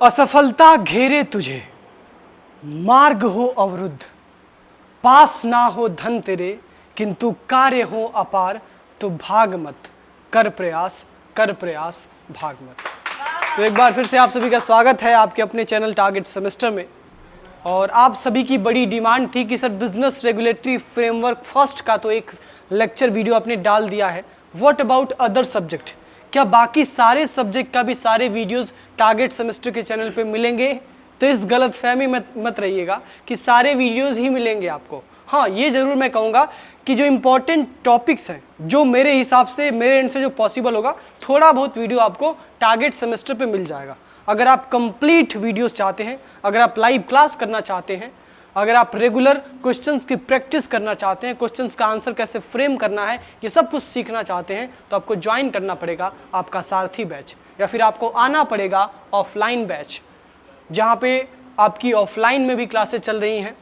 असफलता घेरे तुझे, मार्ग हो अवरुद्ध, पास ना हो धन तेरे, किंतु कार्य हो अपार, तो भाग मत, कर प्रयास भाग मत। तो एक बार फिर से आप सभी का स्वागत है आपके अपने चैनल टारगेट सेमेस्टर में। और आप सभी की बड़ी डिमांड थी कि sir business regulatory framework first का तो एक लेक्चर वीडियो आपने डाल दिया है, व्हाट अबाउट अदर सब्जेक्ट, क्या बाकी सारे सब्जेक्ट का भी सारे वीडियोस टारगेट सेमेस्टर के चैनल पे मिलेंगे? तो इस गलत फहमी मत रहिएगा कि सारे वीडियोस ही मिलेंगे आपको। हाँ, ये जरूर मैं कहूँगा कि जो इम्पोर्टेंट टॉपिक्स हैं, जो मेरे हिसाब से मेरे एंड से जो पॉसिबल होगा, थोड़ा बहुत वीडियो आपको टारगेट सेमेस्टर पे मिल जाएगा। अगर आप कंप्लीट वीडियोस चाहते हैं, अगर आप लाइव क्लास करना चाहते हैं, अगर आप रेगुलर क्वेश्चंस की प्रैक्टिस करना चाहते हैं, क्वेश्चंस का आंसर कैसे फ्रेम करना है, ये सब कुछ सीखना चाहते हैं, तो आपको ज्वाइन करना पड़ेगा आपका सारथी बैच, या फिर आपको आना पड़ेगा ऑफलाइन बैच, जहाँ पे आपकी ऑफलाइन में भी क्लासेस चल रही हैं।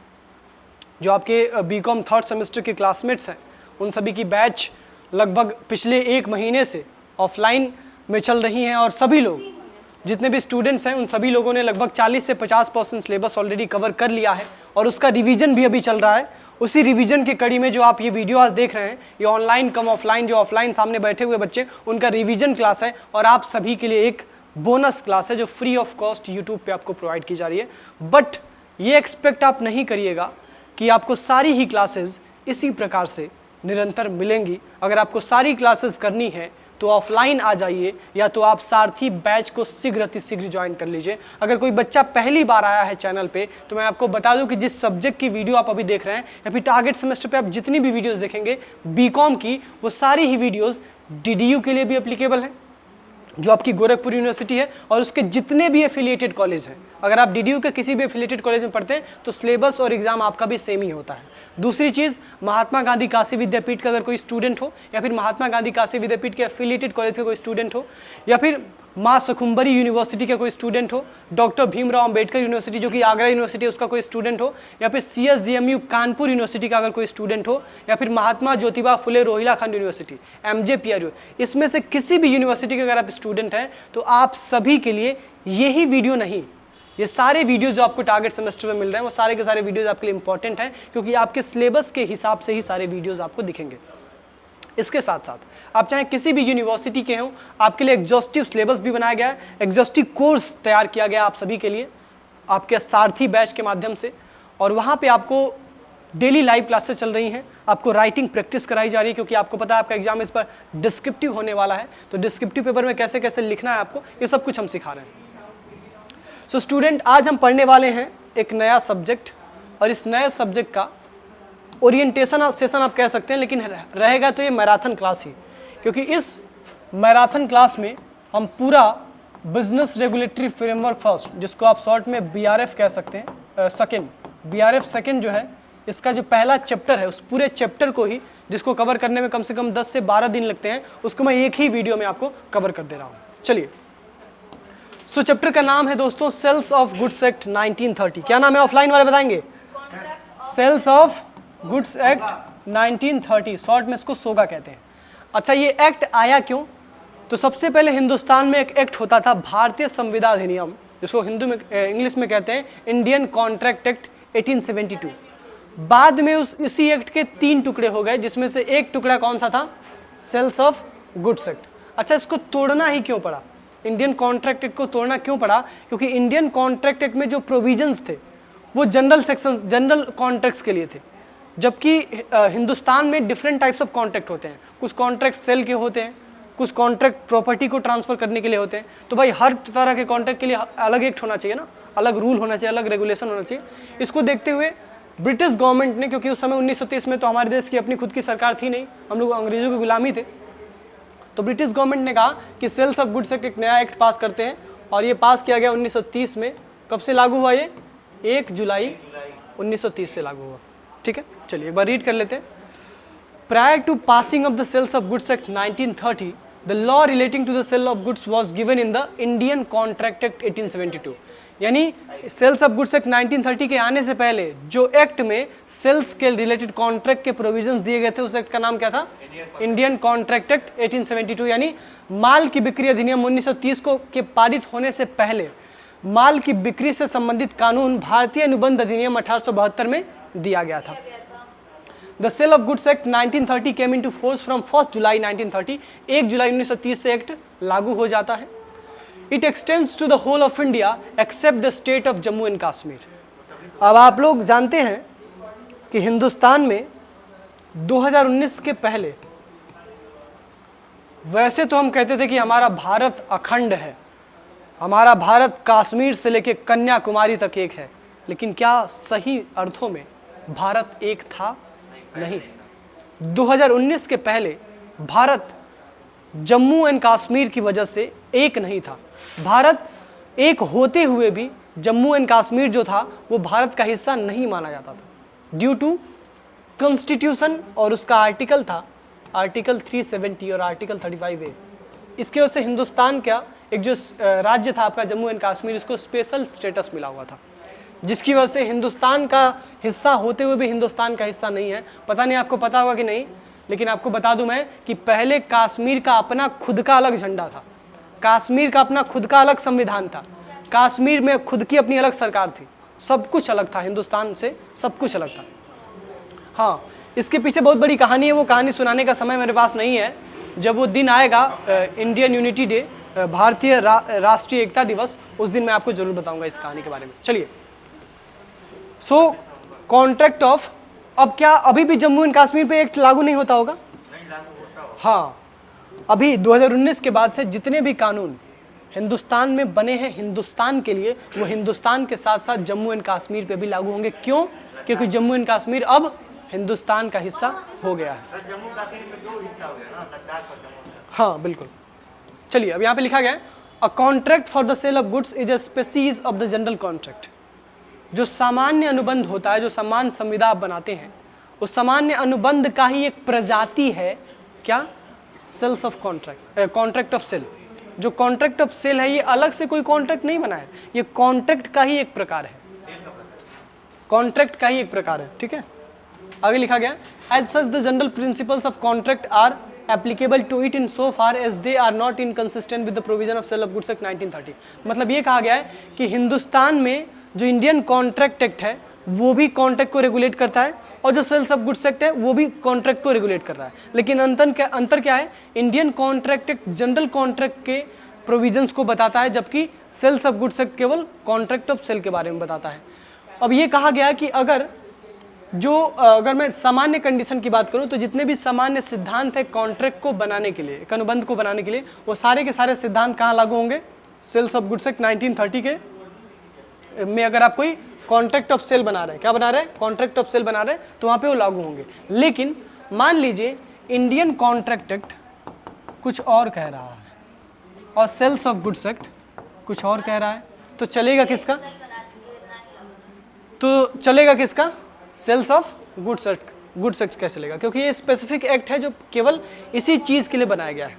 जो आपके बीकॉम थर्ड सेमेस्टर के क्लासमेट्स हैं, उन सभी की बैच लगभग पिछले 1 महीने से ऑफलाइन में चल रही हैं, और सभी लोग जितने भी स्टूडेंट्स हैं उन सभी लोगों ने लगभग 40 से 50% सिलेबस ऑलरेडी कवर कर लिया है, और उसका रिवीजन भी अभी चल रहा है। उसी रिवीजन की कड़ी में जो आप ये वीडियो आज देख रहे हैं, ये ऑनलाइन कम ऑफलाइन, जो ऑफलाइन सामने बैठे हुए बच्चे, उनका रिवीजन क्लास है, और आप सभी के लिए एक बोनस क्लास है जो फ्री ऑफ कॉस्ट यूट्यूब पे आपको प्रोवाइड की जा रही है। बट ये एक्सपेक्ट आप नहीं करिएगा कि आपको सारी ही क्लासेस इसी प्रकार से निरंतर मिलेंगी। अगर आपको सारी क्लासेस करनी है तो ऑफलाइन आ जाइए, या तो आप सारथी बैच को शीघ्र अतिशीघ्र ज्वाइन कर लीजिए। अगर कोई बच्चा पहली बार आया है चैनल पे, तो मैं आपको बता दूं कि जिस सब्जेक्ट की वीडियो आप अभी देख रहे हैं, या फिर टारगेट सेमेस्टर पे आप जितनी भी वीडियोस देखेंगे बीकॉम की, वो सारी ही वीडियोस डीडीयू के लिए भी एप्लीकेबल है, जो आपकी गोरखपुर यूनिवर्सिटी है, और उसके जितने भी एफिलिएटेड कॉलेज हैं। अगर आप डीडीयू के किसी भी एफिलिएटेड कॉलेज में पढ़ते हैं तो सिलेबस और एग्जाम आपका भी सेम ही होता है। दूसरी चीज़, महात्मा गांधी काशी विद्यापीठ का अगर कोई स्टूडेंट हो, या फिर महात्मा गांधी काशी विद्यापीठ के एफिलिएटेड कॉलेज का कोई स्टूडेंट हो, या फिर माँ सुखुम्बरी यूनिवर्सिटी का कोई स्टूडेंट हो, डॉक्टर भीमराव अंबेडकर यूनिवर्सिटी जो कि आगरा यूनिवर्सिटी है उसका कोई स्टूडेंट हो, या फिर CSJMU कानपुर यूनिवर्सिटी का अगर कोई स्टूडेंट हो, या फिर महात्मा ज्योतिबा फुले रोहिलाखंड यूनिवर्सिटी MJPRU, इसमें से किसी भी यूनिवर्सिटी के अगर आप स्टूडेंट हैं, तो आप सभी के लिए यही वीडियो नहीं, ये सारे वीडियोस जो आपको टारगेट सेमेस्टर में मिल रहे हैं, वो सारे के सारे वीडियोस आपके लिए इंपॉर्टेंट हैं, क्योंकि आपके सिलेबस के हिसाब से ही सारे वीडियोस आपको दिखेंगे। इसके साथ साथ आप चाहे किसी भी यूनिवर्सिटी के हों, आपके लिए एग्जॉस्टिव सिलेबस भी बनाया गया है, एग्जॉस्टिव कोर्स तैयार किया गया आप सभी के लिए आपके सारथी बैच के माध्यम से, और वहाँ पे आपको डेली लाइव क्लासेस चल रही हैं, आपको राइटिंग प्रैक्टिस कराई जा रही है, क्योंकि आपको पता है आपका एग्जाम इस पर डिस्क्रिप्टिव होने वाला है, तो डिस्क्रिप्टिव पेपर में कैसे कैसे लिखना है आपको, ये सब कुछ हम सिखा रहे हैं। सो स्टूडेंट, आज हम पढ़ने वाले हैं एक नया सब्जेक्ट, और इस नए सब्जेक्ट का ओरिएंटेशन सेशन आप कह सकते हैं, लेकिन रहेगा तो ये मैराथन क्लास ही, क्योंकि इस मैराथन क्लास में हम पूरा बिजनेस रेगुलेटरी फ्रेमवर्क फर्स्ट, जिसको आप शॉर्ट में BRF कह सकते हैं, सेकेंड BRF सेकेंड जो है, इसका जो पहला चैप्टर है, उस पूरे चैप्टर को ही, जिसको कवर करने में कम से कम 10 से 12 दिन लगते हैं, उसको मैं एक ही वीडियो में आपको कवर कर दे रहा हूँ। चलिए, सो चैप्टर का नाम है दोस्तों सेल्स ऑफ गुड्स एक्ट 1930। क्या नाम है? ऑफलाइन वाले बताएंगे। Sales of goods act 1930, short में इसको सोगा कहते हैं। अच्छा, ये एक्ट आया क्यों? तो सबसे पहले हिंदुस्तान में एक एक्ट होता था, भारतीय संविदा अधिनियम, जिसको हिंदू में इंग्लिश में कहते हैं इंडियन कॉन्ट्रैक्ट एक्ट 1872। बाद में इसी एक्ट के 3 टुकड़े हो गए, जिसमें से एक टुकड़ा कौन सा था? Sales of goods act. अच्छा, इसको तोड़ना ही क्यों पड़ा? इंडियन कॉन्ट्रैक्ट एक्ट को तोड़ना क्यों पड़ा? क्योंकि इंडियन कॉन्ट्रैक्ट एक्ट में जो प्रोविजंस थे वो जनरल सेक्शंस, जनरल कॉन्ट्रैक्ट्स के लिए थे, जबकि हिंदुस्तान में डिफरेंट टाइप्स ऑफ कॉन्ट्रैक्ट होते हैं। कुछ कॉन्ट्रैक्ट सेल के होते हैं, कुछ कॉन्ट्रैक्ट प्रॉपर्टी को ट्रांसफर करने के लिए होते हैं। तो भाई हर तरह के कॉन्ट्रैक्ट के लिए अलग एक्ट होना चाहिए ना, अलग रूल होना चाहिए, अलग रेगुलेशन होना चाहिए। इसको देखते हुए ब्रिटिश गवर्नमेंट ने, क्योंकि उस समय 1930 में तो हमारे देश की अपनी खुद की सरकार थी नहीं, हम लोग अंग्रेजों की गुलामी थे, तो ब्रिटिश गवर्नमेंट ने कहा कि सेल्स ऑफ गुड्स एक्ट एक नया एक्ट पास करते हैं, और ये पास किया गया 1930 में। कब से लागू हुआ ये? 1 जुलाई 1930 से लागू हुआ। ठीक है, चलिए एक बार रीड कर लेते हैं। Prior to passing of the sales of goods act 1930, the law relating to the sale of goods was given in the Indian contract act 1872। यानी सेल्स ऑफ गुड्स एक्ट 1930 के आने से पहले जो एक्ट में सेल्स के रिलेटेड कॉन्ट्रैक्ट के provisions दिए गए थे, उस एक्ट का नाम क्या था? Indian contract act 1872। यानी माल की बिक्री अधिनियम 1930 को के पारित होने से पहले माल की बिक्री से संबंधित कानून भारतीय अनुबंध अधिनियम 1872 में दिया गया था। The sale of goods act 1930 came into force from 1 जुलाई 1930। 1 जुलाई 1930 से एक्ट लागू हो जाता है। It extends to the whole of India except the state of Jammu and Kashmir. अब आप लोग जानते हैं कि हिंदुस्तान में 2019 के पहले वैसे तो हम कहते थे कि हमारा भारत अखंड है, हमारा भारत कश्मीर से लेकर कन्याकुमारी तक एक है, लेकिन क्या सही अर्थों में भारत एक था? नहीं। 2019 के पहले भारत जम्मू एंड कश्मीर की वजह से एक नहीं था। भारत एक होते हुए भी जम्मू एंड कश्मीर जो था वो भारत का हिस्सा नहीं माना जाता था ड्यू टू कॉन्स्टिट्यूशन, और उसका आर्टिकल था आर्टिकल 370 और आर्टिकल 35A। इसकी वजह से हिंदुस्तान का एक जो राज्य था आपका जम्मू एंड कश्मीर, इसको स्पेशल स्टेटस मिला हुआ था, जिसकी वजह से हिंदुस्तान का हिस्सा होते हुए भी हिंदुस्तान का हिस्सा नहीं है। पता नहीं आपको पता होगा कि नहीं, लेकिन आपको बता दूं मैं कि पहले कश्मीर का अपना खुद का अलग झंडा था, कश्मीर का अपना खुद का अलग संविधान था, कश्मीर में खुद की अपनी अलग सरकार थी, सब कुछ अलग था, हिंदुस्तान से सब कुछ अलग था। हाँ, इसके पीछे बहुत बड़ी कहानी है, वो कहानी सुनाने का समय मेरे पास नहीं है। जब वो दिन आएगा इंडियन यूनिटी डे, भारतीय राष्ट्रीय एकता दिवस, उस दिन मैं आपको जरूर बताऊंगा इस कहानी के बारे में। चलिए, सो कॉन्ट्रैक्ट ऑफ, अब क्या अभी भी जम्मू एंड कश्मीर पे एक्ट लागू नहीं होता होगा? नहीं लागू होता होगा। हाँ, अभी 2019 के बाद से जितने भी कानून हिंदुस्तान में बने हैं हिंदुस्तान के लिए, वो हिंदुस्तान के साथ साथ जम्मू एंड कश्मीर पे भी लागू होंगे। क्यों? क्योंकि जम्मू एंड कश्मीर अब हिंदुस्तान का हिस्सा हो गया है। जम्मू कश्मीर में दो हिस्सा हो गया ना, लद्दाख और जम्मू। हाँ बिल्कुल। चलिए, अब यहाँ पे लिखा गया है a contract for the sale of goods is a species of the general contract. जो सामान्य अनुबंध होता है, जो समान संविदा आप बनाते हैं, उस सामान्य अनुबंध का ही एक प्रजाति है क्या? Sales of contract, contract of sale. जो कॉन्ट्रैक्ट ऑफ सेल है, ये अलग से कोई कॉन्ट्रैक्ट नहीं बना है, ये कॉन्ट्रैक्ट का ही एक प्रकार है, कॉन्ट्रैक्ट का ही एक प्रकार है। ठीक है, आगे लिखा गया as such the general principles of contract are applicable to it in so far as they are not inconsistent with the provision of sale of goods act 1930। मतलब ये कहा गया है कि हिंदुस्तान में जो इंडियन कॉन्ट्रैक्ट एक्ट है वो भी कॉन्ट्रैक्ट को रेगुलेट करता है, और जो सेल्स ऑफ गुड्स एक्ट है वो भी कॉन्ट्रैक्ट को रेगुलेट कर रहा है। लेकिन अंतर क्या है? Indian contract act general contract के प्रोविजंस को बताता है, जबकि सेल्स ऑफ गुड्स एक्ट केवल कॉन्ट्रैक्ट ऑफ सेल के बारे में बताता है। अब ये कहा गया कि अगर मैं सामान्य कंडीशन की बात करूं, तो जितने भी सामान्य सिद्धांत है कॉन्ट्रैक्ट को बनाने के लिए, एक अनुबंध को बनाने के लिए, वो सारे के सारे सिद्धांत कहाँ लागू होंगे? सेल्स ऑफ गुड्स एक्ट 1930 के में अगर आप कोई कॉन्ट्रैक्ट ऑफ सेल बना रहे हैं, क्या बना रहे हैं? कॉन्ट्रैक्ट ऑफ सेल बना रहे हैं, तो वहाँ पे वो लागू होंगे। लेकिन मान लीजिए इंडियन कॉन्ट्रैक्ट एक्ट कुछ और कह रहा है और सेल्स ऑफ गुड्स एक्ट कुछ और कह रहा है, तो चलेगा किसका? सेल्स ऑफ गुड्स एक्ट कैसे चलेगा? क्योंकि ये स्पेसिफिक एक्ट है जो केवल इसी चीज के लिए बनाया गया है।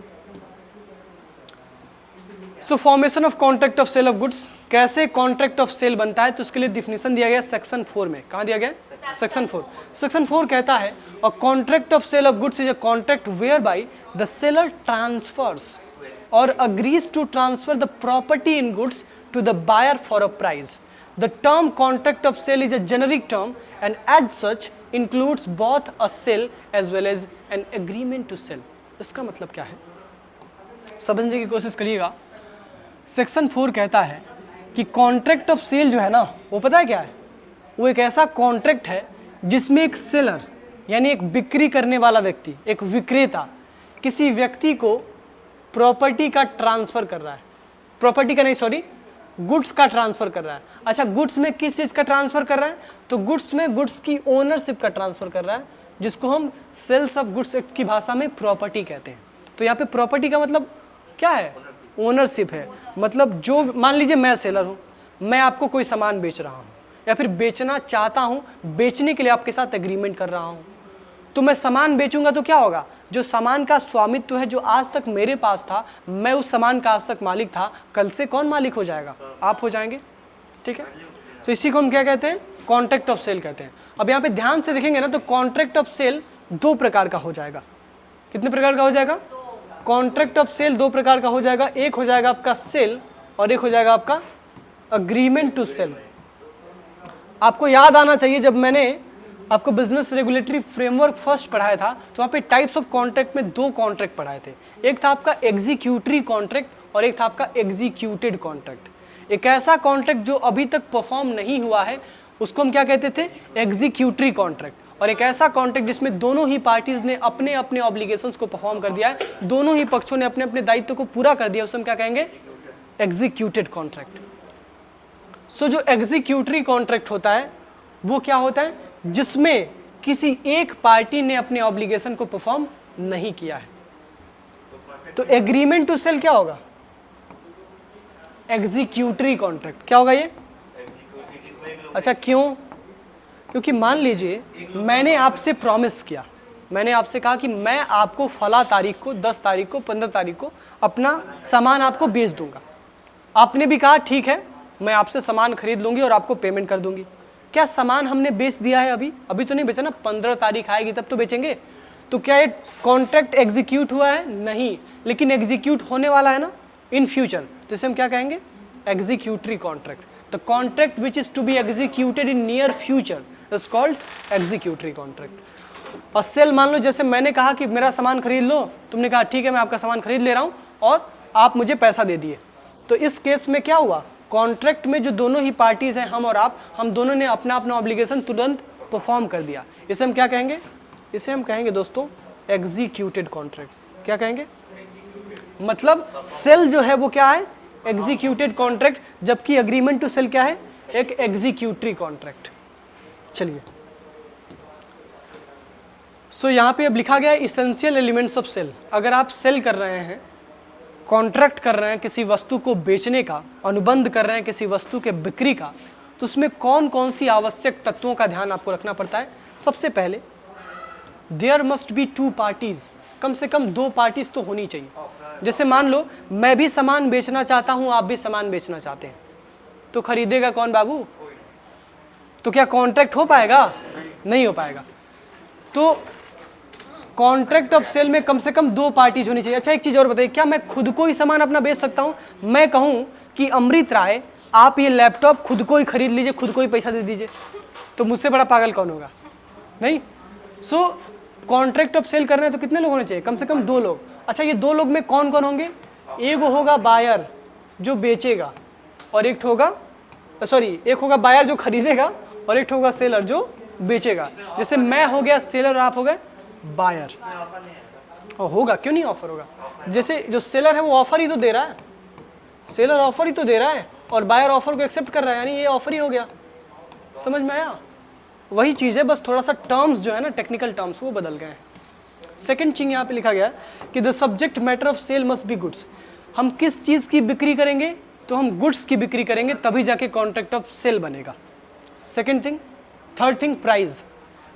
So formation of contract of sale of goods, कैसे कॉन्ट्रैक्ट ऑफ सेल बनता है, तो उसके लिए डिफिनेशन दिया गया सेक्शन 4 में। कहाँ दिया गया? सेक्शन 4। सेक्शन 4 कहता है a contract of sale of goods is a contract whereby the seller transfers or agrees to transfer the property in goods to the buyer for a price. The term contract of sale is a generic term and as such includes both a sale as well as an agreement to sell। इसका मतलब क्या है, समझने की कोशिश करिएगा। Section 4 कहता है कि कॉन्ट्रैक्ट ऑफ सेल जो है ना, वो पता है क्या है? वो एक ऐसा कॉन्ट्रैक्ट है जिसमें एक सेलर यानी एक बिक्री करने वाला व्यक्ति, एक विक्रेता, किसी व्यक्ति को प्रॉपर्टी का ट्रांसफर कर रहा है, गुड्स का ट्रांसफर कर रहा है। अच्छा, गुड्स में किस चीज का ट्रांसफर कर रहा है? तो गुड्स में गुड्स की ओनरशिप का ट्रांसफर कर रहा है, जिसको हम सेल्स ऑफ गुड्स एक्ट की भाषा में प्रॉपर्टी कहते हैं। तो यहाँ पे प्रॉपर्टी का मतलब क्या है? ओनरशिप है। मतलब जो, मान लीजिए मैं सेलर हूँ, मैं आपको कोई सामान बेच रहा हूँ या फिर बेचना चाहता हूँ, बेचने के लिए आपके साथ एग्रीमेंट कर रहा हूँ, तो मैं सामान बेचूंगा तो क्या होगा? जो सामान का स्वामित्व है, जो आज तक मेरे पास था, मैं उस सामान का आज तक मालिक था, कल से कौन मालिक हो जाएगा? आप हो जाएंगे। ठीक है, तो इसी को हम क्या कहते हैं? कॉन्ट्रैक्ट ऑफ सेल कहते हैं। अब यहाँ पे ध्यान से देखेंगे ना, तो कॉन्ट्रैक्ट ऑफ सेल 2 प्रकार का हो जाएगा। कितने प्रकार का हो जाएगा? कॉन्ट्रैक्ट ऑफ सेल 2 प्रकार का हो जाएगा। एक हो जाएगा आपका सेल और एक हो जाएगा आपका अग्रीमेंट टू सेल। आपको याद आना चाहिए, जब मैंने आपको बिजनेस रेगुलेटरी फ्रेमवर्क फर्स्ट पढ़ाया था तो वहाँ पे टाइप्स ऑफ कॉन्ट्रैक्ट में 2 कॉन्ट्रैक्ट पढ़ाए थे। एक था आपका एग्जीक्यूटरी कॉन्ट्रैक्ट और एक था आपका एग्जीक्यूटेड कॉन्ट्रैक्ट। एक ऐसा कॉन्ट्रैक्ट जो अभी तक परफॉर्म नहीं हुआ है उसको हम क्या कहते थे, एग्जीक्यूटरी कॉन्ट्रैक्ट। और एक ऐसा कॉन्ट्रैक्ट जिसमें दोनों ही पार्टीज ने अपने अपने ऑब्लिगेशंस को परफॉर्म कर दिया है, दोनों ही पक्षों ने अपने अपने दायित्व को पूरा कर दिया, उसे हम क्या कहेंगे, एग्जीक्यूटेड कॉन्ट्रैक्ट। सो जो एग्जीक्यूटरी कॉन्ट्रैक्ट होता है वो क्या होता है, जिसमें किसी एक पार्टी ने अपने ऑब्लिगेशन को परफॉर्म नहीं किया है। तो एग्रीमेंट टू सेल क्या होगा, एग्जीक्यूटरी कॉन्ट्रैक्ट। क्या होगा ये, अच्छा क्यों, क्योंकि मान लीजिए मैंने आपसे प्रॉमिस किया, मैंने आपसे कहा कि मैं आपको फला तारीख को, 10 तारीख को, 15 तारीख को अपना सामान आपको बेच दूंगा। आपने भी कहा ठीक है, मैं आपसे सामान खरीद लूंगी और आपको पेमेंट कर दूंगी। क्या सामान हमने बेच दिया है अभी तो नहीं बेचा ना, 15 तारीख आएगी तब तो बेचेंगे। तो क्या ये कॉन्ट्रैक्ट एग्जीक्यूट हुआ है, नहीं, लेकिन एग्जीक्यूट होने वाला है ना इन फ्यूचर, तो इसे हम क्या कहेंगे, executory contract. The contract which is to be executed in near future is called executory contract. और सेल, मान लो जैसे मैंने कहा कि मेरा सामान खरीद लो, तुमने कहा ठीक है मैं आपका सामान खरीद ले रहा हूं और आप मुझे पैसा दे दिए। तो इस केस में क्या हुआ, कॉन्ट्रैक्ट में जो दोनों ही पार्टीज हैं, हम और आप, हम दोनों ने अपना अपना ऑब्लिगेशन तुरंत परफॉर्म कर दिया। इसे हम क्या कहेंगे, इसे हम कहेंगे दोस्तों एग्जीक्यूटेड कॉन्ट्रैक्ट। क्या कहेंगे, मतलब सेल जो है वो क्या है, एग्जीक्यूटेड कॉन्ट्रैक्ट, जबकि एग्रीमेंट टू सेल क्या है, एक एग्जीक्यूटरी कॉन्ट्रैक्ट। चलिए, सो यहां पे अब लिखा गया है इसेंशियल एलिमेंट्स ऑफ सेल। अगर आप सेल कर रहे हैं, कॉन्ट्रैक्ट कर रहे हैं किसी वस्तु को बेचने का, अनुबंध कर रहे हैं किसी वस्तु के बिक्री का, तो उसमें कौन कौन सी आवश्यक तत्वों का ध्यान आपको रखना पड़ता है। सबसे पहले देयर मस्ट बी 2 पार्टीज, कम से कम 2 पार्टीज तो होनी चाहिए। जैसे मान लो मैं भी सामान बेचना चाहता हूं, आप भी सामान बेचना चाहते हैं, तो खरीदेगा कौन बाबू, तो क्या कॉन्ट्रैक्ट हो पाएगा, नहीं हो पाएगा। तो कॉन्ट्रैक्ट ऑफ सेल में कम से कम 2 पार्टीज होनी चाहिए। अच्छा एक चीज और बताइए, क्या मैं खुद को ही सामान अपना बेच सकता हूं, मैं कहूं कि अमृत राय आप ये लैपटॉप खुद को ही खरीद लीजिए, खुद को ही पैसा दे दीजिए, तो मुझसे बड़ा पागल कौन होगा, नहीं। सो कॉन्ट्रैक्ट ऑफ सेल कर रहे हैं तो कितने लोग होने चाहिए, कम से कम 2 लोग। अच्छा ये 2 लोग में कौन कौन होंगे, एक होगा बायर जो बेचेगा और एक होगा बायर जो खरीदेगा और एक होगा सेलर जो बेचेगा। जैसे मैं हो गया सेलर और आप हो गए बायर। और होगा, क्यों नहीं ऑफर होगा, जैसे जो सेलर है वो ऑफर ही तो दे रहा है, सेलर ऑफर ही तो दे रहा है और बायर ऑफर को एक्सेप्ट कर रहा है, यानी ये ऑफर ही हो गया। समझ में आया, वही चीज़ है, बस थोड़ा सा टर्म्स जो है ना, टेक्निकल टर्म्स वो बदल गए हैं। सेकंड चीज यहाँ पे लिखा गया कि the subject matter of sale must be goods. हम किस चीज़ की बिक्री करेंगे, तो हम गुड्स की बिक्री करेंगे, तभी जाके कॉन्ट्रैक्ट ऑफ सेल बनेगा। Second thing. Third thing, price.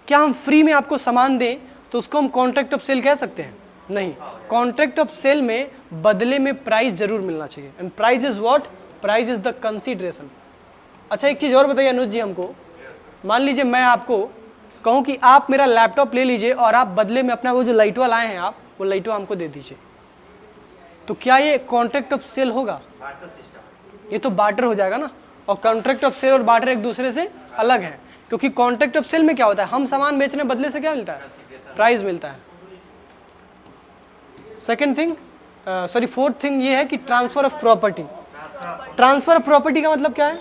क्या हम फ्री में आपको सामान दें तो उसको हम कॉन्ट्रैक्ट ऑफ सेल कह सकते हैं, नहीं। कॉन्ट्रैक्ट ऑफ सेल में बदले में प्राइस जरूर मिलना चाहिए, and price is what, price is the consideration. अच्छा एक चीज़ और बताइए अनुज जी हमको, मान लीजिए मैं आपको कहूँ कि आप मेरा लैपटॉप ले लीजिए और आप बदले में अपना वो जो लाइटवा लाए हैं आप, वो लाइटवा हमको दे दीजिए, तो क्या ये कॉन्ट्रैक्ट ऑफ सेल होगा, ये तो बार्टर हो जाएगा ना। और कॉन्ट्रैक्ट ऑफ सेल और बार्टर एक दूसरे से अलग है, क्योंकि कॉन्ट्रैक्ट ऑफ सेल में क्या होता है, हम सामान बेचने बदले से क्या मिलता है, प्राइस मिलता है। सेकंड थिंग, फोर्थ थिंग ये है कि transfer of property. Transfer of property का मतलब क्या है,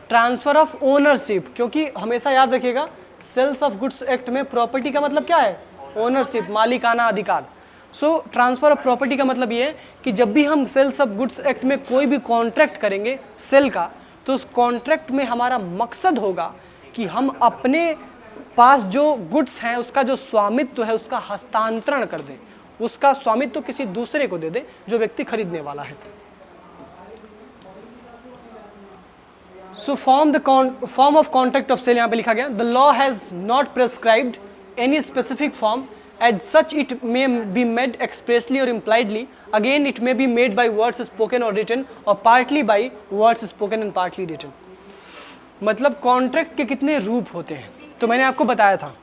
ट्रांसफर ऑफ ओनरशिप, क्योंकि हमेशा याद रखिएगा सेल्स ऑफ गुड्स एक्ट में प्रॉपर्टी का मतलब क्या है, ओनरशिप, मालिकाना अधिकार। सो ट्रांसफर ऑफ प्रॉपर्टी का मतलब ये है कि जब भी हम सेल्स ऑफ गुड्स एक्ट में कोई भी कॉन्ट्रैक्ट करेंगे सेल का, तो उस कॉन्ट्रैक्ट में हमारा मकसद होगा कि हम अपने पास जो गुड्स हैं उसका जो स्वामित्व है उसका हस्तांतरण कर दें, उसका स्वामित्व किसी दूसरे को दे दें जो व्यक्ति खरीदने वाला है। So form of contract of sale यहाँ पे लिखा गया, the law has not prescribed any specific form as such it may be made expressly or impliedly, again it may be made by words spoken or written or partly by words spoken and partly written। मतलब contract के कितने रूप होते हैं, तो मैंने आपको बताया था